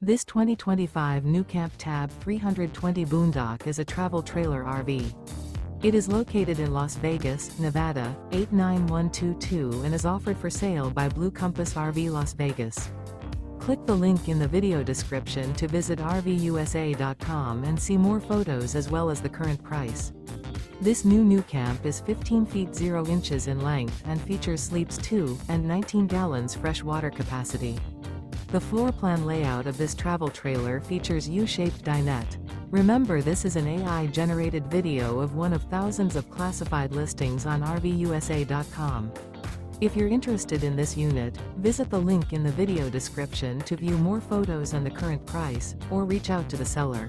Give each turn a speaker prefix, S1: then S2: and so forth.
S1: This 2025 NuCamp TAB 320 Boondock is a travel trailer RV. It is located in Las Vegas, Nevada, 89122 and is offered for sale by Blue Compass RV Las Vegas. Click the link in the video description to visit RVUSA.com and see more photos as well as the current price. This new NuCamp is 15 feet 0 inches in length and features sleeps 2 and 19 gallons fresh water capacity. The floor plan layout of this travel trailer features U-Shaped Dinette. Remember, this is an AI-generated video of one of thousands of classified listings on RVUSA.com. If you're interested in this unit, visit the link in the video description to view more photos and the current price, or reach out to the seller.